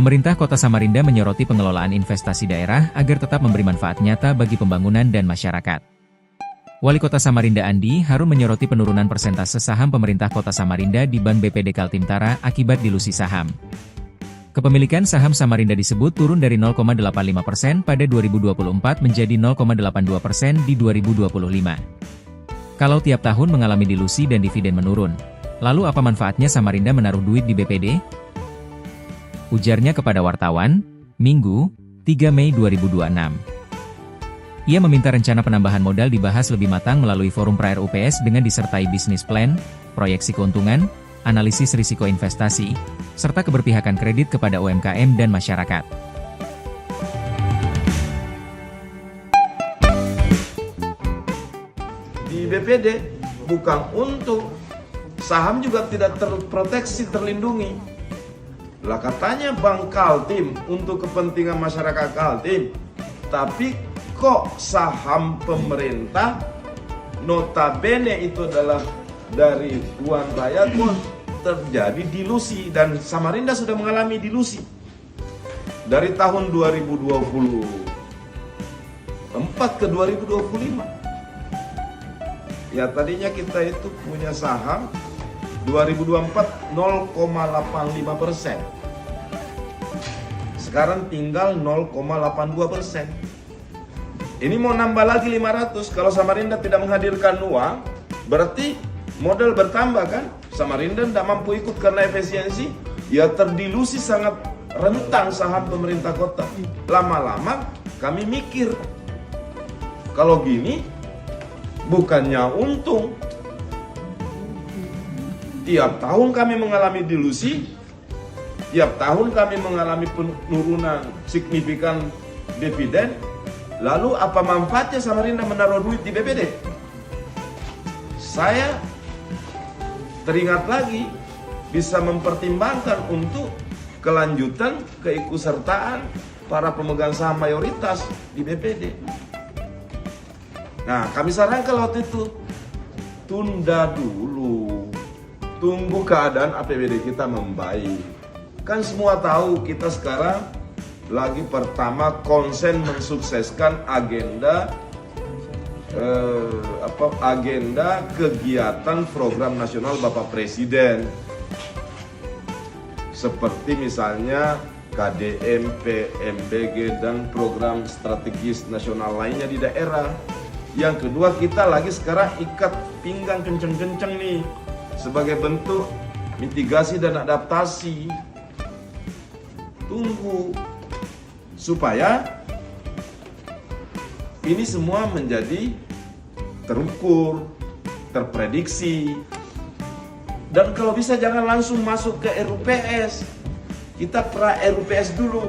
Pemerintah Kota Samarinda menyoroti pengelolaan investasi daerah agar tetap memberi manfaat nyata bagi pembangunan dan masyarakat. Wali Kota Samarinda Andi Harun menyoroti penurunan persentase saham pemerintah Kota Samarinda di Bank BPD Kaltimtara akibat dilusi saham. Kepemilikan saham Samarinda disebut turun dari 0,85% pada 2024 menjadi 0,82% di 2025. Kalau tiap tahun mengalami dilusi dan dividen menurun, lalu apa manfaatnya Samarinda menaruh duit di BPD? Ujarnya kepada wartawan, Minggu, 3 Mei 2026. Ia meminta rencana penambahan modal dibahas lebih matang melalui forum pra-RUPS dengan disertai bisnis plan, proyeksi keuntungan, analisis risiko investasi, serta keberpihakan kredit kepada UMKM dan masyarakat. Di BPD bukan untuk saham juga tidak terproteksi, terlindungi. Lah katanya Bank Kaltim untuk kepentingan masyarakat Kaltim, tapi kok saham pemerintah notabene itu adalah dari uang rakyat pun terjadi dilusi, dan Samarinda sudah mengalami dilusi dari tahun 2024 ke 2025. Ya tadinya kita itu punya saham 2024 0,85%. Sekarang tinggal 0,82%. Ini mau nambah lagi 500. Kalau Samarinda tidak menghadirkan uang, berarti modal bertambah kan? Samarinda tidak mampu ikut karena efisiensi, ya terdilusi, sangat rentan saham pemerintah kota. Lama-lama kami mikir, kalau gini bukannya untung. Tiap tahun kami mengalami dilusi, tiap tahun kami mengalami penurunan signifikan dividen. Lalu apa manfaatnya Samarinda menaruh duit di BPD? Saya teringat lagi bisa mempertimbangkan untuk kelanjutan keikutsertaan para pemegang saham mayoritas di BPD. Nah, kami sarankan waktu itu tunda dulu. Tunggu keadaan APBD kita membaik. Kan semua tahu kita sekarang lagi pertama konsen mensukseskan agenda kegiatan program nasional Bapak Presiden. Seperti misalnya KDM, PMBG dan program strategis nasional lainnya di daerah. Yang kedua, kita lagi sekarang ikat pinggang kenceng-kenceng nih sebagai bentuk mitigasi dan adaptasi. Tunggu supaya ini semua menjadi terukur, terprediksi. Dan kalau bisa jangan langsung masuk ke RUPS. Kita pra-RUPS dulu.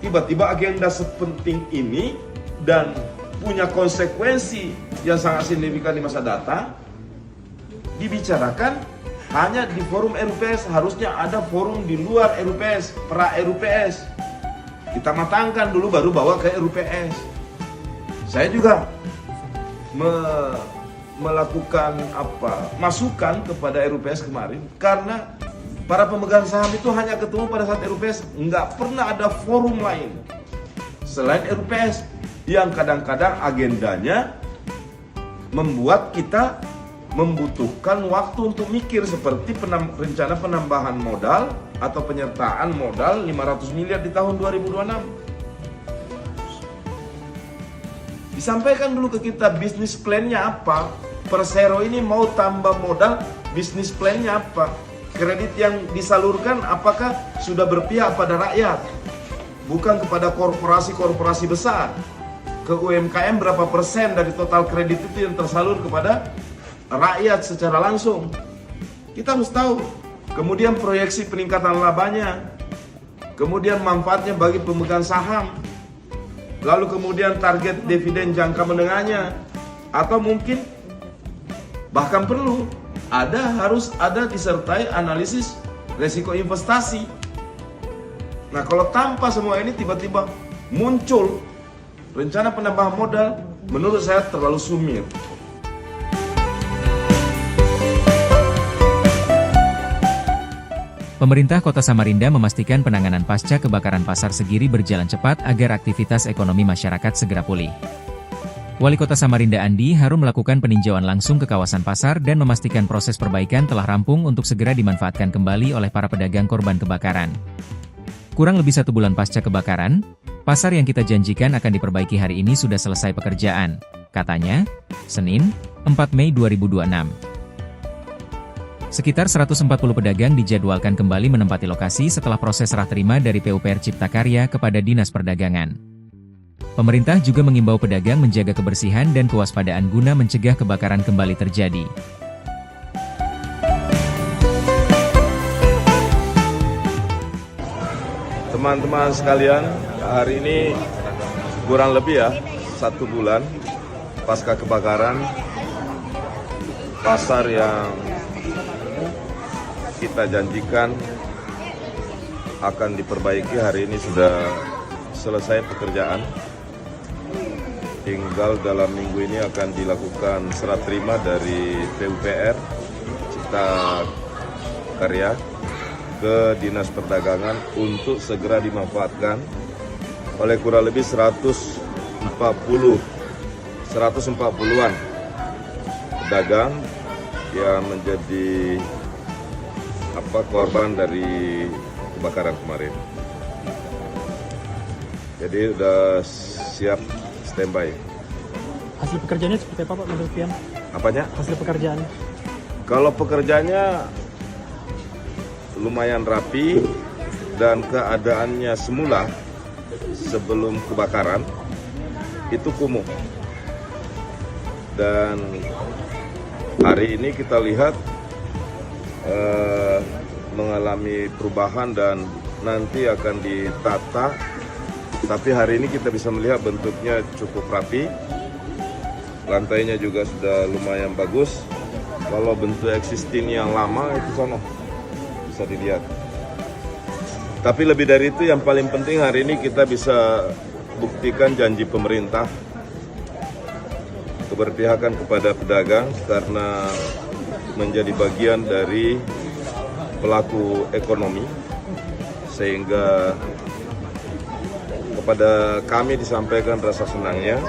Tiba-tiba agenda sepenting ini dan punya konsekuensi yang sangat signifikan di masa datang dibicarakan hanya di forum RUPS. Harusnya ada forum di luar RUPS, pra-RUPS. Kita matangkan dulu baru bawa ke RUPS. Saya juga melakukan masukan kepada RUPS kemarin, karena para pemegang saham itu hanya ketemu pada saat RUPS, nggak pernah ada forum lain selain RUPS yang kadang-kadang agendanya membuat kita membutuhkan waktu untuk mikir, seperti rencana penambahan modal atau penyertaan modal 500 miliar di tahun 2026. Disampaikan dulu ke kita bisnis plan-nya apa. Persero ini mau tambah modal, bisnis plan-nya apa. Kredit yang disalurkan apakah sudah berpihak pada rakyat, bukan kepada korporasi-korporasi besar. Ke UMKM berapa persen dari total kredit itu yang tersalur kepada rakyat secara langsung. Kita harus tahu. Kemudian proyeksi peningkatan labanya, kemudian manfaatnya bagi pemegang saham, lalu kemudian target dividen jangka menengahnya, atau mungkin bahkan harus ada disertai analisis resiko investasi. Nah, kalau tanpa semua ini tiba-tiba muncul rencana penambahan modal, menurut saya terlalu sumir. Pemerintah Kota Samarinda memastikan penanganan pasca kebakaran Pasar Segiri berjalan cepat agar aktivitas ekonomi masyarakat segera pulih. Wali Kota Samarinda Andi Harun melakukan peninjauan langsung ke kawasan pasar dan memastikan proses perbaikan telah rampung untuk segera dimanfaatkan kembali oleh para pedagang korban kebakaran. Kurang lebih 1 bulan pasca kebakaran, pasar yang kita janjikan akan diperbaiki hari ini sudah selesai pekerjaan, katanya, Senin, 4 Mei 2026. Sekitar 140 pedagang dijadwalkan kembali menempati lokasi setelah proses serah terima dari PUPR Cipta Karya kepada Dinas Perdagangan. Pemerintah juga mengimbau pedagang menjaga kebersihan dan kewaspadaan guna mencegah kebakaran kembali terjadi. Teman-teman sekalian, hari ini kurang lebih ya 1 bulan pasca kebakaran, pasar yang kita janjikan akan diperbaiki hari ini sudah selesai pekerjaan. Tinggal dalam minggu ini akan dilakukan serah terima dari PUPR Cipta Karya ke Dinas Perdagangan untuk segera dimanfaatkan oleh kurang lebih 140-an pedagang yang menjadi korban dari kebakaran kemarin. Jadi udah siap standby. Hasil pekerjaannya seperti apa Pak menurut Pian? Apanya? Hasil pekerjaan. Kalau pekerjaannya lumayan rapi dan keadaannya semula sebelum kebakaran itu kumuh. Dan hari ini kita lihat mengalami perubahan dan nanti akan ditata, tapi hari ini kita bisa melihat bentuknya cukup rapi, lantainya juga sudah lumayan bagus. Kalau bentuk existing yang lama itu sana bisa dilihat. Tapi lebih dari itu yang paling penting hari ini kita bisa buktikan janji pemerintah keberpihakan kepada pedagang karena menjadi bagian dari pelaku ekonomi, sehingga kepada kami disampaikan rasa senangnya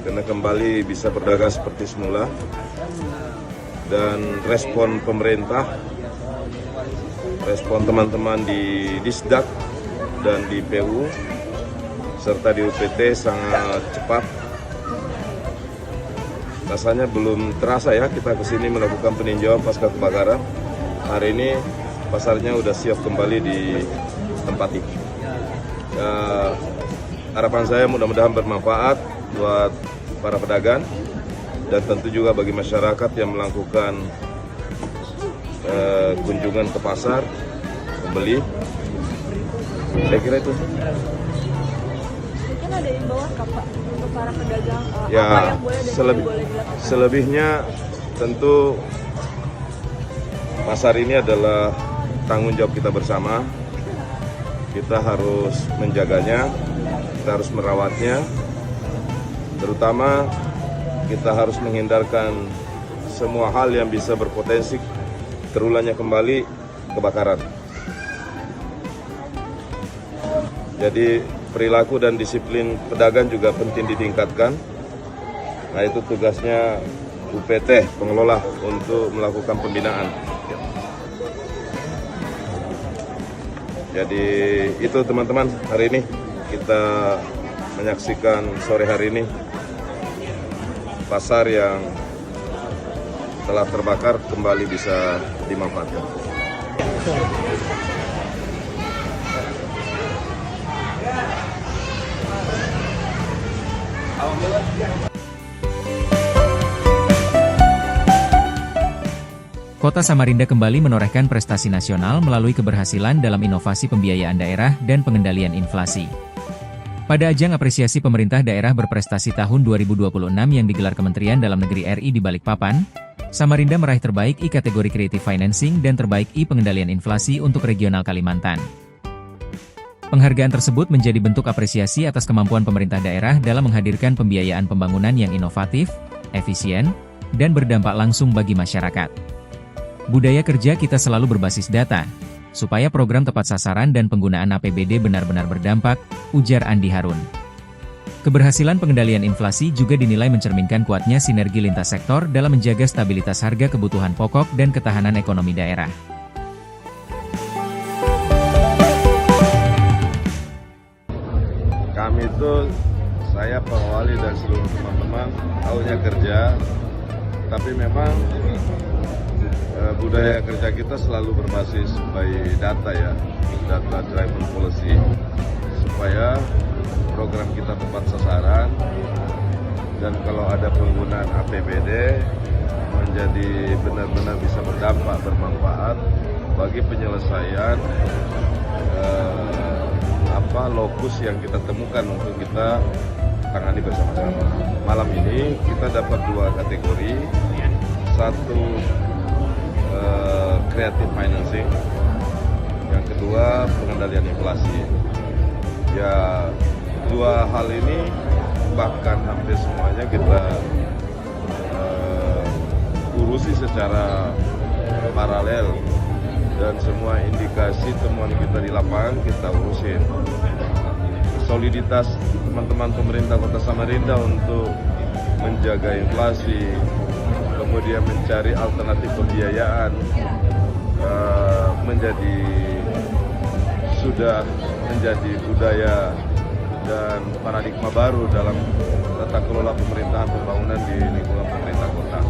karena kembali bisa berdagang seperti semula. Dan respon pemerintah, respon teman-teman di Disdak dan di PU serta di UPT sangat cepat. Rasanya belum terasa ya kita kesini melakukan peninjauan pasca kebakaran. Hari ini pasarnya udah siap kembali ditempati. Ya, harapan saya mudah-mudahan bermanfaat buat para pedagang dan tentu juga bagi masyarakat yang melakukan kunjungan ke pasar, membeli. Saya kira itu. Mungkin ada imbauan Pak untuk para pedagang Ya, apa yang boleh dan tidak boleh dilakukan? selebihnya tentu pasar ini adalah tanggung jawab kita bersama. Kita harus menjaganya, kita harus merawatnya. Terutama kita harus menghindarkan semua hal yang bisa berpotensi terulangnya kembali kebakaran. Jadi perilaku dan disiplin pedagang juga penting ditingkatkan. Nah, itu tugasnya UPT, pengelola, untuk melakukan pembinaan. Jadi itu teman-teman, hari ini kita menyaksikan sore hari ini pasar yang telah terbakar kembali bisa dimanfaatkan. Kota Samarinda kembali menorehkan prestasi nasional melalui keberhasilan dalam inovasi pembiayaan daerah dan pengendalian inflasi. Pada ajang apresiasi pemerintah daerah berprestasi tahun 2026 yang digelar Kementerian Dalam Negeri RI di Balikpapan, Samarinda meraih terbaik I kategori Creative Financing dan terbaik I pengendalian inflasi untuk regional Kalimantan. Penghargaan tersebut menjadi bentuk apresiasi atas kemampuan pemerintah daerah dalam menghadirkan pembiayaan pembangunan yang inovatif, efisien, dan berdampak langsung bagi masyarakat. Budaya kerja kita selalu berbasis data, supaya program tepat sasaran dan penggunaan APBD benar-benar berdampak, ujar Andi Harun. Keberhasilan pengendalian inflasi juga dinilai mencerminkan kuatnya sinergi lintas sektor dalam menjaga stabilitas harga kebutuhan pokok dan ketahanan ekonomi daerah. Kami itu, saya Pak Wali dan seluruh teman-teman tahunya kerja, tapi memang budaya kerja kita selalu berbasis by data ya, data driven policy, supaya program kita tepat sasaran, dan kalau ada penggunaan APBD menjadi benar-benar bisa berdampak, bermanfaat bagi penyelesaian lokus yang kita temukan untuk kita tangani bersama-sama. Malam ini kita dapat 2 kategori, satu creative financing, yang kedua pengendalian inflasi. Ya, 2 hal ini bahkan hampir semuanya kita urusi secara paralel, dan semua indikasi temuan kita di lapangan kita urusin. Soliditas teman-teman pemerintah Kota Samarinda untuk menjaga inflasi, kemudian mencari alternatif pembiayaan, sudah menjadi budaya dan paradigma baru dalam tata kelola pemerintahan pembangunan di lingkungan pemerintah kota.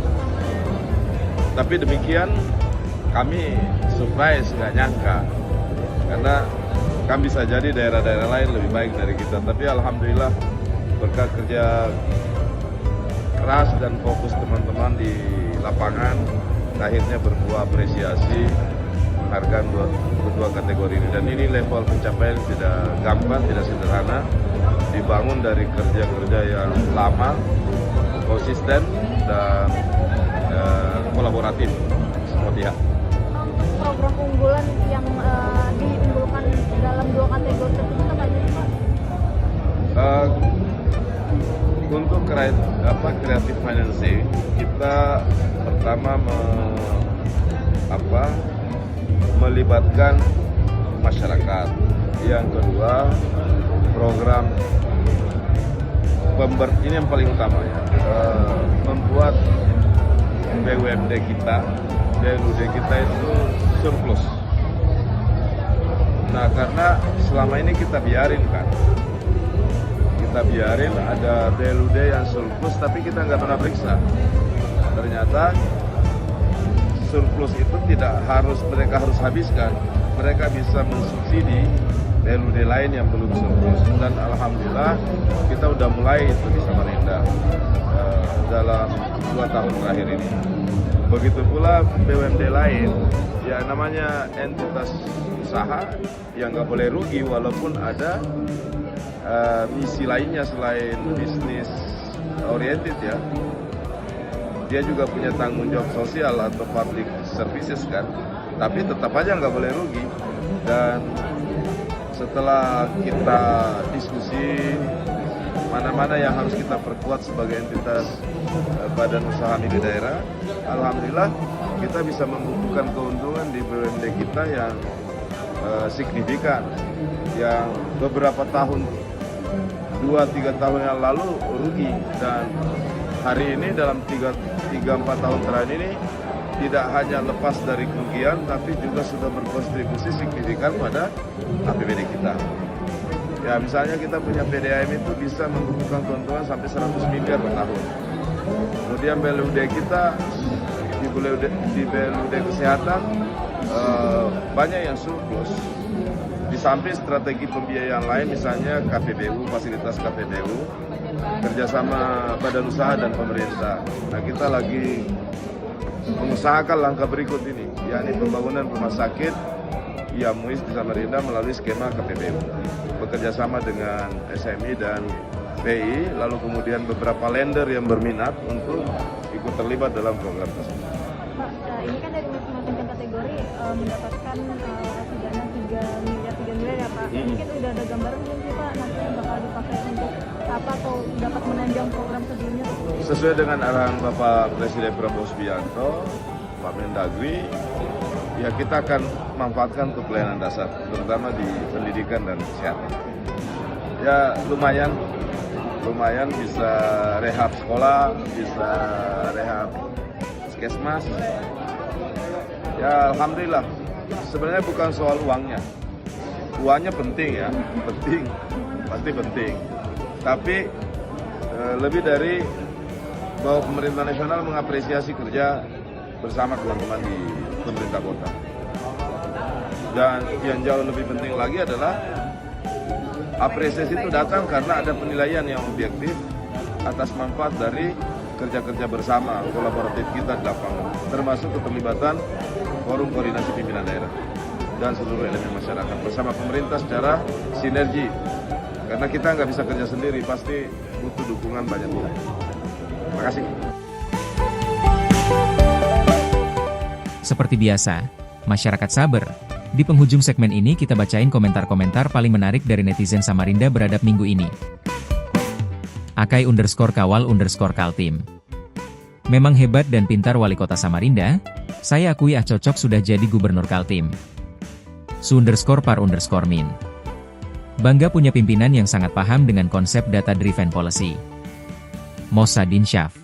Tapi demikian, kami surprise, nggak nyangka, karena kan bisa jadi daerah-daerah lain lebih baik dari kita. Tapi alhamdulillah berkat kerja keras dan fokus teman-teman di lapangan, akhirnya berbuah apresiasi penghargaan kedua kategori ini. Dan ini level pencapaian tidak gampang, tidak sederhana, dibangun dari kerja-kerja yang lama, konsisten dan kolaboratif semua pihak. Program unggulan yang diunggulkan dalam 2 kategori tersebut apa aja sih, Pak? Untuk creative financing, kita pertama melibatkan masyarakat. Yang kedua, program ini yang paling utama ya, membuat BUMD kita itu surplus. Nah, karena selama ini kita biarin ada BLUD yang surplus, tapi kita nggak pernah periksa. Ternyata surplus itu mereka harus habiskan. Mereka bisa mensubsidi BLUD lain yang belum surplus. Dan alhamdulillah kita udah mulai itu di Samarinda dalam 2 tahun terakhir ini. Begitu pula BUMD lain, ya namanya entitas usaha yang nggak boleh rugi walaupun ada misi lainnya selain bisnis oriented ya. Dia juga punya tanggung jawab sosial atau public services kan, tapi tetap aja nggak boleh rugi. Dan setelah kita diskusi mana-mana yang harus kita perkuat sebagai entitas badan usaha milik daerah, alhamdulillah kita bisa membukukan keuntungan di BUMD kita yang signifikan, yang beberapa tahun 2-3 tahun yang lalu rugi, dan hari ini dalam 3-4 tahun terakhir ini tidak hanya lepas dari kerugian tapi juga sudah berkontribusi signifikan pada APBD kita. Ya, misalnya kita punya PDAM itu bisa membukukan keuntungan sampai 100 miliar per tahun. Kemudian BLUD kita di BLUD kesehatan banyak yang surplus. Di samping strategi pembiayaan lain, misalnya KPBU, fasilitas KPBU, kerjasama badan usaha dan pemerintah. Nah, kita lagi mengusahakan langkah berikut ini, yakni pembangunan rumah sakit MUIS di Samarinda melalui skema KPBU, bekerjasama dengan SMI dan BI, lalu kemudian beberapa lender yang berminat untuk ikut terlibat dalam program tersebut. Pak, ini kan dari masing-masing kategori mendapatkan dana 3 miliar ya Pak. Mungkin udah ada gambaran belum sih Pak nanti yang bakal dipakai untuk apa atau dapat menanjang program sebelumnya? Sesuai dengan arahan Bapak Presiden Prabowo Subianto, Pak Mendagri, ya kita akan manfaatkan untuk pelayanan dasar, terutama di pendidikan dan kesehatan. Ya lumayan bisa rehab sekolah, bisa rehab puskesmas. Ya alhamdulillah. Sebenarnya bukan soal uangnya. Uangnya penting ya, pasti penting. Tapi lebih dari bahwa pemerintah nasional mengapresiasi kerja bersama teman-teman di pemerintah kota. Dan yang jauh lebih penting lagi adalah apresiasi itu datang karena ada penilaian yang objektif atas manfaat dari kerja-kerja bersama kolaboratif kita di lapangan, termasuk keterlibatan forum koordinasi pimpinan daerah dan seluruh elemen masyarakat bersama pemerintah secara sinergi. Karena kita nggak bisa kerja sendiri, pasti butuh dukungan banyak pihak. Terima kasih. Seperti biasa, masyarakat sabar. Di penghujung segmen ini kita bacain komentar-komentar paling menarik dari netizen Samarinda beradab minggu ini. Akai_kawal_kaltim. Memang hebat dan pintar wali kota Samarinda, saya akui cocok sudah jadi gubernur Kaltim. Su_par_min. Bangga punya pimpinan yang sangat paham dengan konsep data-driven policy. Mosadin Syaf.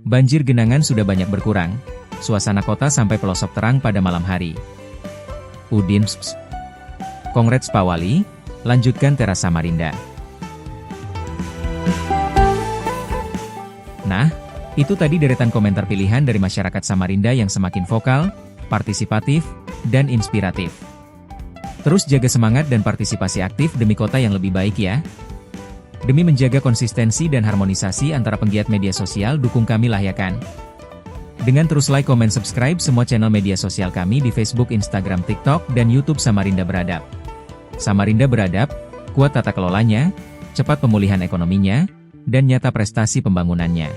Banjir genangan sudah banyak berkurang, suasana kota sampai pelosok terang pada malam hari. Udin Kongrets Pak Wali, lanjutkan teras Samarinda. Nah, itu tadi deretan komentar pilihan dari masyarakat Samarinda yang semakin vokal, partisipatif, dan inspiratif. Terus jaga semangat dan partisipasi aktif demi kota yang lebih baik ya. Demi menjaga konsistensi dan harmonisasi antara penggiat media sosial, dukung kami lahyakan. Dengan terus like, komen, subscribe semua channel media sosial kami di Facebook, Instagram, TikTok, dan YouTube Samarinda Beradab. Samarinda Beradab, kuat tata kelolanya, cepat pemulihan ekonominya, dan nyata prestasi pembangunannya.